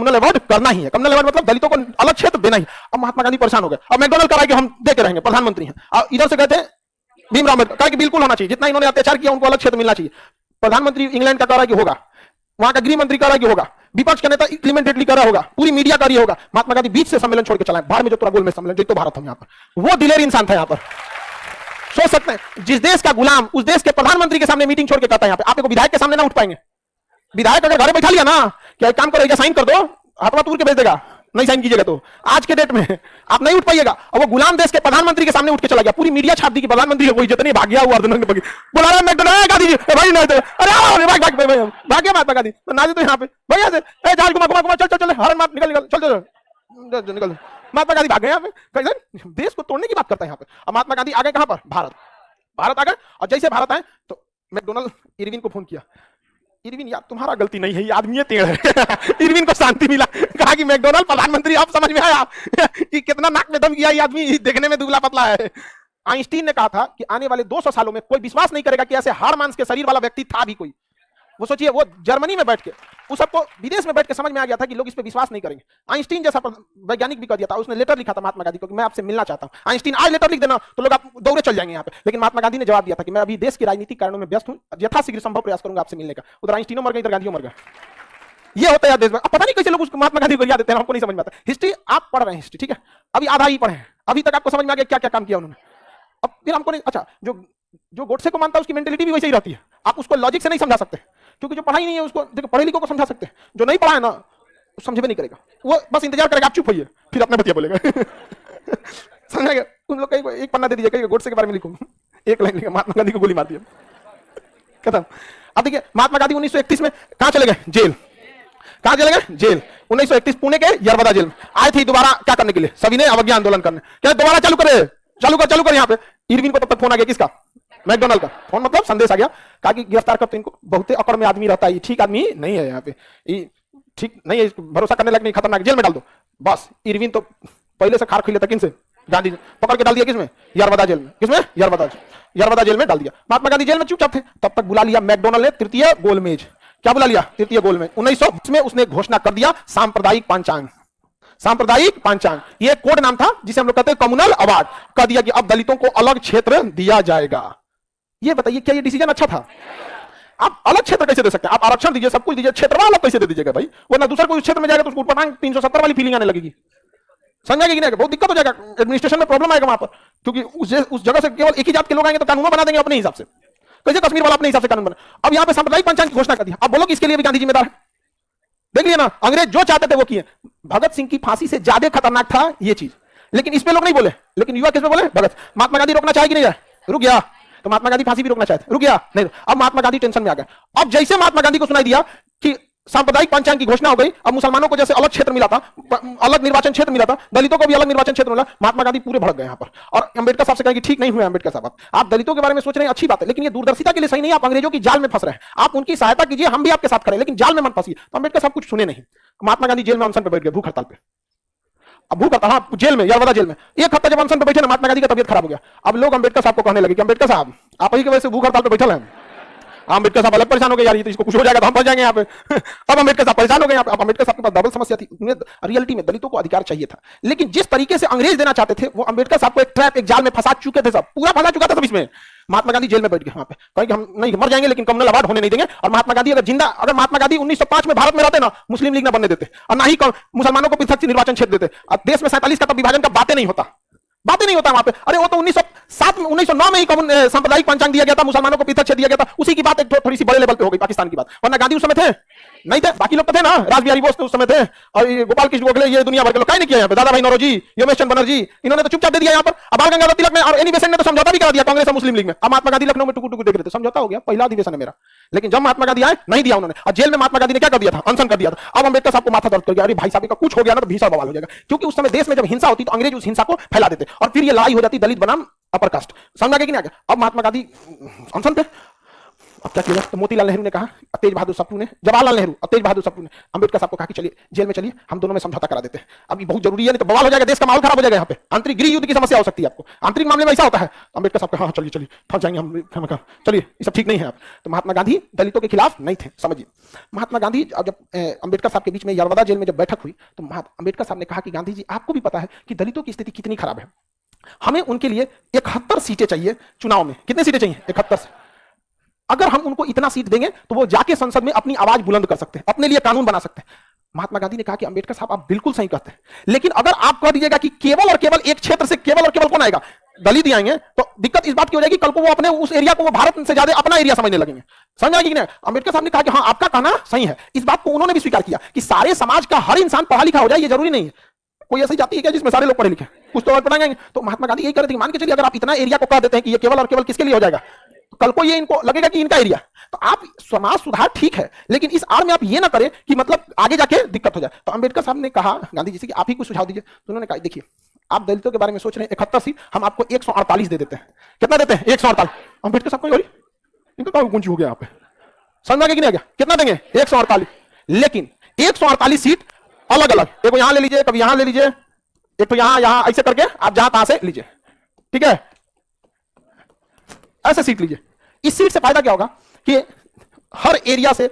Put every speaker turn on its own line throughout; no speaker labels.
Communal award करना ही है। Communal award मतलब दलितों को अलग क्षेत्र देना ही। अब महात्मा गांधी परेशान हो गए, अब मैकडोनल्ड कराए कि हम देते रहेंगे, प्रधानमंत्री हैं। इधर से कहते हैं भीमराव अम्बेडकर कहा कि बिल्कुल होना चाहिए, जितना इन्होंने अत्याचार किया उनको अलग क्षेत्र मिलना चाहिए। प्रधानमंत्री इंग्लैंड का कह रहा है कि होगा, वहां का गृह मंत्री कह रहा है कि होगा, विपक्ष का नेता क्लीमेंट एटली कह रहा होगा, पूरी मीडिया का रही होगा। महात्मा गांधी बीच से सम्मेलन छोड़ के चला, बाहर में जो पूरा गोल में सम्मेलन, जो तो भारत हम यहाँ पर, वो दिलेर इंसान था यहाँ पर। सोच सकते हैं जिस देश का गुलाम उस देश के प्रधानमंत्री के सामने मीटिंग छोड़ के कहता है यहाँ पे, आप एक विधायक के सामने ना उठ पाएंगे। विधायक अगर घर बैठा लिया ना कि एक काम करो, साइन कर दो, हाथवा तूर के भेज देगा, नहीं साइन कीजिएगा तो आज के डेट में आप नहीं उठ पाइएगा। और वो गुलाम देश के प्रधानमंत्री के सामने उठ के चला गया, पूरी मीडिया छाप दी कि प्रधानमंत्री को इज्जत नहीं, भाग गया हुआ बुला रहा मैकडोनल्ड गांधी जी, भाई नहीं अरे भाग गया महात्मा गांधी ना तो यहाँ पे भैया से जहाज घुमा घुमा घुमा चल चल चल हरण मार निकल निकल चल चल निकल। महात्मा गांधी भाग गए यहाँ पे, कैसे देश को तोड़ने की बात करता है यहाँ पे। और महात्मा गांधी आ गए कहां पर, भारत। भारत आ गए और जैसे भारत आए तो मैकडोनल्ड इरविन को फोन किया, इरविन यार तुम्हारा गलती नहीं है, ये आदमी टेढ़ है। इरविन को शांति मिला, कहा कि मैकडोनल्ड प्रधानमंत्री अब समझ में आया कि कितना नाक में दम किया ये आदमी, देखने में दुबला पतला है। आइंस्टीन ने कहा था कि आने वाले 200 सालों में कोई विश्वास नहीं करेगा कि ऐसे हाड़ मांस के शरीर वाला व्यक्ति था भी कोई। वो सोचिए, वो जर्मनी में बैठ के, उस सबको विदेश में बैठ के समझ में आ गया था कि लोग इस पे विश्वास नहीं करेंगे। आइंस्टीन जैसा वैज्ञानिक भी कर दिया था, उसने लेटर लिखा था महात्मा गांधी को कि मैं आपसे मिलना चाहता हूं। आइंस्टीन आज लेटर लिख देना तो लोग आप दौड़े चल जाएंगे यहाँ पे, लेकिन महात्मा गांधी ने जवाब दिया था कि मैं अभी देश के राजनीतिक कारणों में व्यस्त हूं, यथाशीघ्र संभव प्रयास करूंगा आपसे मिलने का। उधर आइंस्टीनो मर गए, इधर गांधी मर गए। ये होता है देश में। पता नहीं कैसे लोग उसको महात्मा गांधी को याद देते हैं, हमको नहीं समझ में आता। हिस्ट्री आप पढ़ रहे हैं, हिस्ट्री ठीक है, अभी आधा ही पढ़े, अभी तक आपको समझ में आ गया क्या क्या काम किया उन्होंने। अब फिर हमको नहीं, अच्छा जो गोडसे को मानता है उसकी मेंटेलिटी भी वैसे ही रहती है, आप उसको लॉजिक से नहीं समझा सकते, क्योंकि जो पढ़ाई नहीं है उसको, देखो पढ़े लिखों को समझा सकते हैं, जो नहीं पढ़ा है ना समझ में नहीं करेगा, वो बस इंतजार करेगा आप चुप होइए फिर अपने बतिया बोलेगा। समझ गए? उन लोग कहीं एक पन्ना दे दीजिए, कहीं गोडसे के बारे में लिखो, एक लाइन लिखा, महात्मा गांधी को गोली मार दिया, खत्म। अब देखिए महात्मा गांधी 1931 में कहां चले गए, जेल। कहां चले गए, जेल। 1931 पुणे के यरवदा जेल में आए थे दोबारा क्या करने के लिए, सभी ने अवज्ञा आंदोलन करने, क्या दोबारा चालू कर यहाँ पे। इरविन को तब तक फोन आ गया, किसका, मैकडोनल्ड का। फोन मतलब संदेश आ गया, कहा कि गिरफ्तार कर, तो इनको बहुत अकड़ में आदमी रहता है, ठीक आदमी नहीं है यहाँ पे, ठीक नहीं है, भरोसा करने लायक नहीं, खतरनाक, जेल में डाल दो। बस इरविन तो पहले से खार खिले था, किनसे, गांधी ने पकड़ के डाल दिया, किसमें, यरवदा जेल में। किसमें, यरवदा जेल में डाल दिया। महात्मा गांधी जेल में चुपचाप थे, तब तक बुला लिया मैकडोनल्ड ने तृतीय गोलमेज। क्या बुला लिया, तृतीय गोलमेज। 1900 में उसने घोषणा कर दिया सांप्रदायिक पांचांग। सांप्रदायिक पांचांग ये कोड नाम था जिसे हम लोग कहते हैं कम्युनल अवार्ड। कह दिया कि अब दलितों को अलग क्षेत्र दिया जाएगा। ये बताइए क्या ये डिसीजन अच्छा था? आप अलग क्षेत्र कैसे दे सकते हैं? आप आरक्षण दीजिए, सब कुछ दीजिए, क्षेत्र अलग कैसे दे दीजिएगा भाई? वरना दूसरा कोई क्षेत्र में जाएगा तो उसको पटांग 370 वाली फीलिंग आने लगेगी, समझेगा कि नहीं? बहुत दिक्कत हो जाएगा, एडमिनिस्ट्रेशन में प्रॉब्लम आएगा वहां पर, क्योंकि उस जगह से केवल एक ही जात के लोग आएंगे तो कानून बना देंगे अपने हिसाब से। कैसे कश्मीर वाला अपने हिसाब से कानून बना। अब यहाँ पे सांप्रदायिक पंचायत की घोषणा कर दिया। अब बोलो कि इसके लिए भी गांधी जिम्मेदार है? देख लिया ना, अंग्रेज जो चाहते थे वो किए। भगत सिंह की फांसी से ज्यादा खतरनाक था ये चीज, लेकिन इस पे लोग नहीं बोले, लेकिन युवा किस पे बोले, भगत। महात्मा गांधी रोकना चाहे कि नहीं जाए, रुक गया, तो महात्मा गांधी फांसी भी रोकना चाहते, रुक गया नहीं। अब महात्मा गांधी टेंशन में आ गए। अब जैसे महात्मा गांधी को सुनाई दिया कि सांप्रदायिक पंचायत की घोषणा हो गई, अब मुसलमानों को जैसे अलग क्षेत्र मिला था, अलग निर्वाचन क्षेत्र मिला था, दलितों को भी अलग निर्वाचन क्षेत्र मिला, महात्मा गांधी पूरे भड़क गए यहाँ पर। और अंबेडकर साहब से कहेंगे ठीक नहीं हुए अंबेडकर साहब, आप दलितों के बारे में सोच रहे हैं अच्छी बात है, लेकिन ये दूरदर्शिता के लिए सही नहीं, आप अंग्रेजों की जाल में फंस रहे हैं, आप उनकी सहायता कीजिए, हम भी आपके साथ खड़े, लेकिन जाल में मत फंसिए। तो अंबेडकर साहब कुछ सुने नहीं, महात्मा गांधी जेल में अनशन पे बैठ गए, भूख हड़ताल पे। अब भूख हड़ताल, हाँ जेल में, यरवदा जेल में एक हफ्ता जब अनशन पे बैठे ना, महात्मा गांधी की तबियत खराब हो गया। अब लोग अंबेडकर साहब को कहने लगे कि अंबेडकर साहब आप ही की वजह से भूख हड़ताल पे बैठे हैं। अंबेडकर साहब अलग परेशान हो गए, यार ये तो इसको कुछ हो जाएगा तो हम फंस जाएंगे यहाँ पे। अब अंबेडकर साहब परेशान हो गए यहाँ पे। अब अंबेडकर साहब के पास डबल समस्या थी, उन्हें रियलिटी में दलितों को अधिकार चाहिए था, लेकिन जिस तरीके से अंग्रेज देना चाहते थे वो अंबेडकर साहब को एक ट्रैप, एक जाल में फंसा चुके थे, सब पूरा फंसा चुका था सब इसमें। महात्मा गांधी जेल में बैठ गए वहां पे, कहे कि हम नहीं मर जाएंगे लेकिन कम्युनल अवार्ड होने नहीं देंगे। और महात्मा गांधी अगर महात्मा गांधी 1905 में भारत में रहते ना, मुस्लिम लीग ना बनने देते, और ना ही मुसलमानों को पृथक निर्वाचन क्षेत्र देते। अब देश में 47 का तब विभाजन का बातें नहीं होता वहां पे। अरे वो तो 1907 में 1909 में ही सांप्रदायिक पंचांग दिया गया था, मुसलमानों को पृथक क्षेत्र दिया गया था, उसी की बात एक थोड़ी सी बड़े लेवल पे हो गई पाकिस्तान की बात। वरना गांधी उस समय थे नहीं थे, बाकी लोग तो थे ना, रासबिहारी बोस उस समय थे, और गोपाल कृष्ण गोखले, ये दुनिया भर के लोग नहीं किया यहाँ पे, दादा भाई नौरोजी, योगेश चंद्र बनर्जी, इन्होंने तो चुपचाप दे दिया यहाँ पर। अब बाल गंगाधर तिलक ने और एनी बेसेंट ने तो समझौता भी करा दिया कांग्रेस और मुस्लिम लीग में। अब महात्मा गांधी लखनऊ में टुकु टुकु देख रहे थे, समझौता हो गया, पहला अधिवेशन है मेरा। लेकिन जब महात्मा गांधी आए नहीं दिया उन्होंने, और जेल में महात्मा गांधी ने क्या कर दिया था, अनशन कर दिया था। अब अंबेडकर साहब को माथा दर्द कर गया, अरे भाई साहब का कुछ हो गया ना तो भीषण बवाल हो जाएगा, क्योंकि उस समय देश में जब हिंसा होती तो अंग्रेज उस हिंसा को फैला देते और फिर ये लड़ाई हो जाती दलित बनाम अपर कास्ट। समझ आ गया कि नहीं आ गया? अब महात्मा गांधी अनशन पे, अब क्या किया? तो मोतीलाल नेहरू ने कहा, तेज बहादुर सप्रू ने, जवाहरलाल नेहरू और तेज बहादुर सप्रू ने अंबेडकर साहब को कहा कि चलिए जेल में चलिए, हम दोनों में समझौता करा देते हैं। अब ये बहुत जरूरी है, नहीं तो बवाल हो जाएगा, देश का माहौल खराब हो जाएगा। यहाँ पे आंतरिक गृह युद्ध की समस्या हो सकती है आपको, आंतरिक मामले में ऐसा होता है। अंबेडकर साहब हाँ चलिए चलिए, फंस जाएंगे हम, चलिए ये सब ठीक नहीं है। तो महात्मा गांधी दलितों के खिलाफ नहीं थे, समझिए। महात्मा गांधी जब अंबेडकर साहब के बीच में यरवदा जेल में जब बैठक हुई, तो अंबेडकर साहब ने कहा कि गांधी जी, आपको भी पता है कि दलितों की स्थिति कितनी खराब है, हमें उनके लिए 71 सीटें चाहिए चुनाव में। कितनी सीटें चाहिए? 71। अगर हम उनको इतना सीट देंगे तो वो जाके संसद में अपनी आवाज बुलंद कर सकते हैं, अपने लिए कानून बना सकते हैं। महात्मा गांधी ने कहा कि अंबेडकर साहब आप बिल्कुल सही कहते हैं, लेकिन अगर आप कह दीजिएगा कि केवल और केवल एक क्षेत्र से केवल और केवल कौन आएगा, दलित ही आएंगे, तो दिक्कत इस बात की हो जाएगी, कल को वो अपने उस एरिया को वो भारत से ज्यादा अपना एरिया समझने लगेंगे। समझ आएगी कि नहीं? अंबेडकर साहब ने कहा कि हाँ आपका कहना सही है। इस बात को उन्होंने भी स्वीकार किया कि सारे समाज का हर इंसान पढ़ा लिखा हो जाए, ये जरूरी नहीं है। कोई ऐसी जाति है क्या जिसमें सारे लोग पढ़े लिखे, कुछ तो और पढ़ाएंगे। तो महात्मा गांधी यही कह रहे थे, मान के चलिए अगर आप इतना एरिया को कह देते हैं कि ये केवल और केवल किसके लिए हो जाएगा, तो कल को ये इनको लगेगा कि इनका एरिया। तो आप समाज सुधार ठीक है, लेकिन इस आड़ में आप ये ना करें कि मतलब आगे जाके दिक्कत हो जाए। तो अंबेडकर साहब ने कहा गांधी जी से कि आप ही कुछ सुझाव दीजिए। तो उन्होंने कहा देखिए, आप दलितों के बारे में सोच रहे हैं 71 सीट, हम आपको 148 दे देते हैं। कितना देते हैं? 148। अंबेडकर साहब को इनका क्या गुंजी हो गया यहाँ पे, समझ में कि नहीं आ गया? कितना देंगे? 148। लेकिन 148 सीट अलग अलग, एक यहां ले लीजिए, कभी यहां ले लीजिए, एक तो यहां ऐसे करके आप जहां तहां से लीजिए, ठीक है, ऐसे सीट लीजिए। इस सीट से फायदा क्या होगा कि हर एरिया से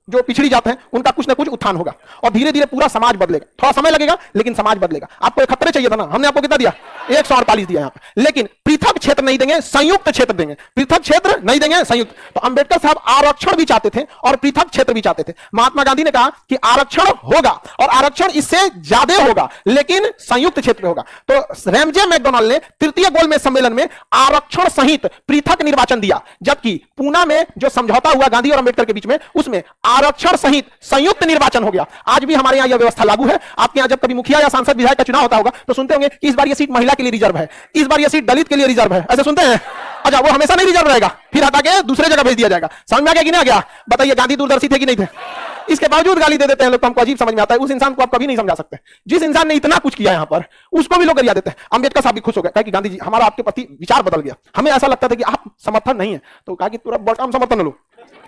जो पिछड़ी जाते हैं उनका कुछ ना कुछ उत्थान होगा और धीरे धीरे पूरा समाज बदलेगा। थोड़ा समय लगेगा लेकिन समाज बदलेगा। आपको 71 चाहिए था ना, हमने आपको कितना दिया? 148 दिया यहाँ पे। लेकिन पृथक क्षेत्र नहीं देंगे, संयुक्त क्षेत्र देंगे। पृथक क्षेत्र नहीं देंगे, संयुक्त। तो अंबेडकर साहब आरक्षण भी चाहते थे और पृथक क्षेत्र भी चाहते थे। महात्मा गांधी ने कहा कि आरक्षण होगा और आरक्षण इससे ज्यादा होगा, लेकिन संयुक्त क्षेत्र होगा। तो रैमजे मैकडोनाल्ड ने तृतीय गोलमेज सम्मेलन में आरक्षण सहित पृथक निर्वाचन दिया, जबकि पूना में जो समझौता हुआ गांधी और अंबेडकर के बीच में, उसमें आरक्षण सहित संयुक्त निर्वाचन हो गया। आज भी हमारे यहां यह व्यवस्था लागू है। आपके यहां जब कभी मुखिया या सांसद विधायक का चुनाव होता होगा तो सुनते होंगे कि इस बार यह सीट महिला के लिए रिजर्व है, इस बार यह सीट दलित के लिए रिजर्व है, ऐसे सुनते हैं। अच्छा, वो हमेशा नहीं रिजर्व रहेगा, फिर हटा के दूसरे जगह भेज दिया जाएगा। समझ में आ गया कि नहीं आ गया? बताइए, गांधी दूरदर्शी थे कि नहीं थे? इसके बावजूद गाली दे देते हैं लोग, तो हमको अजीब समझ में आता है। उस इंसान को आप कभी नहीं समझा सकते, जिस इंसान ने इतना कुछ किया यहां पर, उसको भी लोग गरिया देते हैं। अंबेडकर साहब भी खुश हो गए कि गांधी जी, हमारा आपके प्रति विचार बदल गया। हमें ऐसा लगता था कि आप समर्थन नहीं है, तो कहा कि पूरा बड़ा समर्थन लो।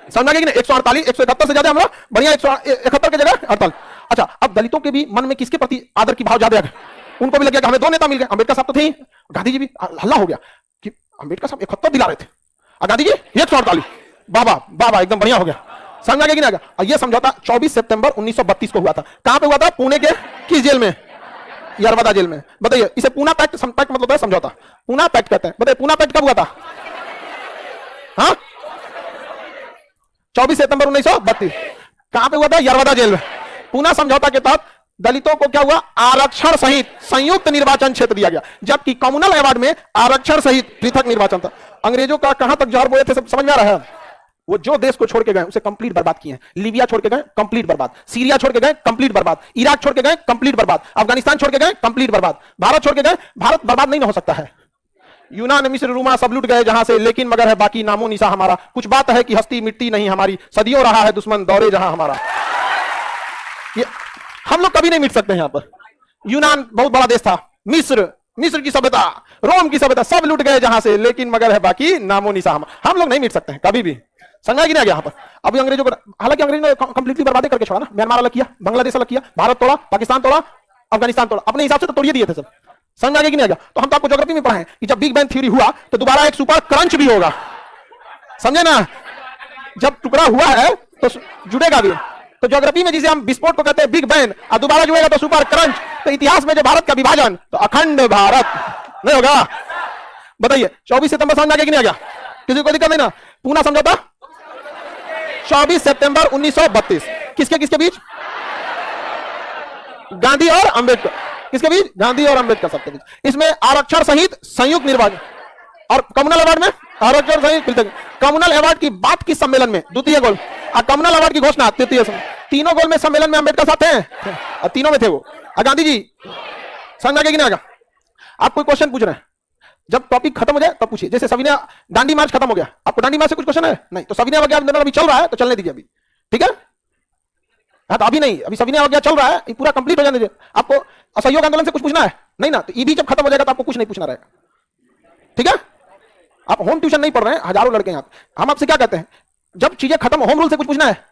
समझ गया कि नहीं? 148, 171 से ज्यादा हम लोग बढ़िया, 171 की जगह 48। अच्छा, अब दलितों के भी मन में किसके प्रति आदर की भाव ज्यादा है? उनको भी लग गया कि हमें 2 नेता मिल गए। अंबेडकर साहब तो थे ही, गांधी जी भी हल्ला हो गया कि अंबेडकर साहब 71 दिला रहे थे और गांधी जी 148। बाबा बाबा, एकदम बढ़िया हो गया। समझ आ गया कि नहीं आ गया? यह समझौता 24 सितंबर 1932 को हुआ था। कहां पे हुआ था? पुणे के किस जेल में? यरवदा जेल में। बताइए, इसे पूना पैक्ट मतलब होता है समझौता, पूना पैक्ट कहते हैं। बताइए, पूना पैक्ट कब हुआ था? हाँ, 24 सितंबर 1932। कहां पे हुआ था? यरवदा जेल में। पूना समझौता के तहत दलितों को क्या हुआ? आरक्षण सहित संयुक्त निर्वाचन क्षेत्र दिया गया, जबकि कम्युनल अवार्ड में आरक्षण सहित पृथक निर्वाचन था। अंग्रेजों का कहां तक जहर बोए थे, सब समझ में आ रहा है? वो जो देश को छोड़ के गए उसे कंप्लीट बर्बाद किए हैं। लीबिया छोड़ के गए, कंप्लीट बर्बाद। सीरिया छोड़ के गए, कंप्लीट बर्बाद। इराक छोड़ के गए, कंप्लीट बर्बाद। अफगानिस्तान छोड़ के गए, कंप्लीट बर्बाद। भारत छोड़ के गए, भारत बर्बाद नहीं हो सकता है। यूनान, मिस्र, रोमा सब लूट गए जहां से, लेकिन मगर है बाकी नामो निशा हमारा। कुछ बात है कि हस्ती मिट्टी नहीं हमारी, सदियों रहा है दुश्मन दौरे जहां हमारा। ये हम लोग कभी नहीं मिट सकते हैं। यहां पर यूनान बहुत बड़ा देश था, मिस्र की सभ्यता, रोम की सभ्यता सब लूट गए जहां से, लेकिन मगर है बाकी नामो निशा हम लोग नहीं मिट सकते हैं कभी भी। समझा कि नहीं आ गया? यहाँ पर अभी अंग्रेजों को, हालांकि अंग्रेजों ने कंप्लीटली बर्बाद करके छोड़ा ना। म्यांमार अलग किया, बांग्लादेश अलग किया, भारत तोड़ा, पाकिस्तान तोड़ा, अफगानिस्तान तोड़ा, अपने हिसाब से तो तोड़िए दिए थे सब। समझ आ गया कि नहीं आ गया? तो हम तो आपको ज्योग्राफी में पढ़ाएं कि जब बिग बैंग थ्योरी हुआ तो दोबारा एक सुपर क्रंच भी होगा। समझे ना? जब टुकड़ा हुआ है तो जुड़ेगा भी। तो ज्योग्राफी में जिसे हम विस्फोट को कहते हैं बिग बैंग, और दोबारा जुड़ेगा तो सुपर क्रंच। तो इतिहास में जो भारत का विभाजन, तो अखंड भारत नहीं होगा। बताइए, 24 सितंबर समझ आ गया कि नहीं आ गया? किसी को दिक्कत नहीं ना? पूना समझौता 24 सितंबर 1932। किसके किसके बीच? गांधी और अंबेडकर। किसके बीच? गांधी और अंबेडकर सबके बीच। इसमें आरक्षण सहित संयुक्त निर्वाचन और कम्युनल अवार्ड में आरक्षण सहित। कम्युनल अवार्ड की बात किस सम्मेलन में? द्वितीय गोल। और कम्युनल अवार्ड की घोषणा तृतीय। तीनों गोल में सम्मेलन में अंबेडकर साथ थे और तीनों में थे वो गांधी जी। समझ आ गया कि नहीं आ गया? आप कोई क्वेश्चन पूछ रहे हैं, जब टॉपिक खत्म हो जाए तब पूछिए। जैसे सविनय दांडी मार्च खत्म हो गया, आपको दांडी मार्च से कुछ क्वेश्चन है? नहीं, तो सविनय वगैरह अभी चल रहा है तो चलने दीजिए अभी, ठीक है? हाँ, तो अभी नहीं, अभी सविनय वगैरह चल रहा है, ये पूरा कंप्लीट हो जाने दीजिए। आपको असहयोग आंदोलन से कुछ पूछना है? नहीं ना, तो ये भी जब खत्म हो जाएगा तो आपको कुछ नहीं पूछना रहेगा, ठीक है? आप होम ट्यूशन नहीं पढ़ रहे हैं, हजारों लड़के यहाँ। हम आपसे क्या कहते हैं? जब चीजें खत्म, होम रूल से कुछ पूछना है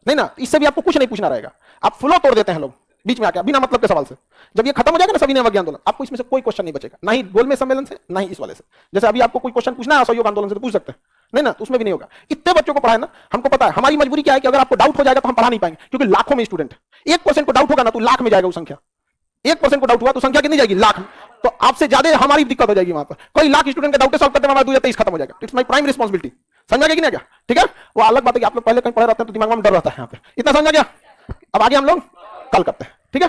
नहीं ना, इससे भी आपको कुछ नहीं पूछना रहेगा। आप फ्लो तोड़ देते हैं लोग बीच में आके बिना मतलब के सवाल से। जब ये खत्म हो जाएगा ना सविनय अवज्ञा आंदोलन, आपको इसमें से कोई क्वेश्चन नहीं बचेगा, ना ही गोलमेज सम्मेलन से, ना ही इस वाले से। जैसे अभी आपको कोई क्वेश्चन पूछना है असहयोग आंदोलन से तो पूछ सकते हैं, नहीं ना, तो उसमें भी नहीं होगा। इतने बच्चों को पढ़ाए ना, हमको पता है हमारी मजबूरी क्या है कि अगर आपको डाउट हो जाएगा तो हम पढ़ा नहीं पाएंगे, क्योंकि लाखों में स्टूडेंट है। 1% को डाउट होगा ना तो लाख में जाएगा वो संख्या। 1% को डाउट हुआ तो संख्या कितनी जाएगी? लाख में। तो आपसे ज्यादा हमारी दिक्कत हो जाएगी वहां पर। कोई लाख स्टूडेंट का डाउट सॉल्व करते में हमारा 2023 खत्म हो जाएगा। It's my prime responsibility. समझा गया कि नहीं क्या? ठीक है, वो अलग बात है कि आप लोग पहले कहीं पढ़े रहते हैं तो दिमाग में डर रहता है यहाँ पे। इतना समझा गया? अब आगे हम लोग कल करते हैं, ठीक है?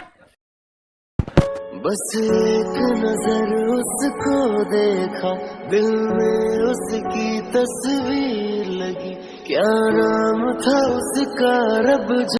बस एक नजर उसको देखा, दिल में उसकी तस्वीर लगी, क्या नाम था उसका रब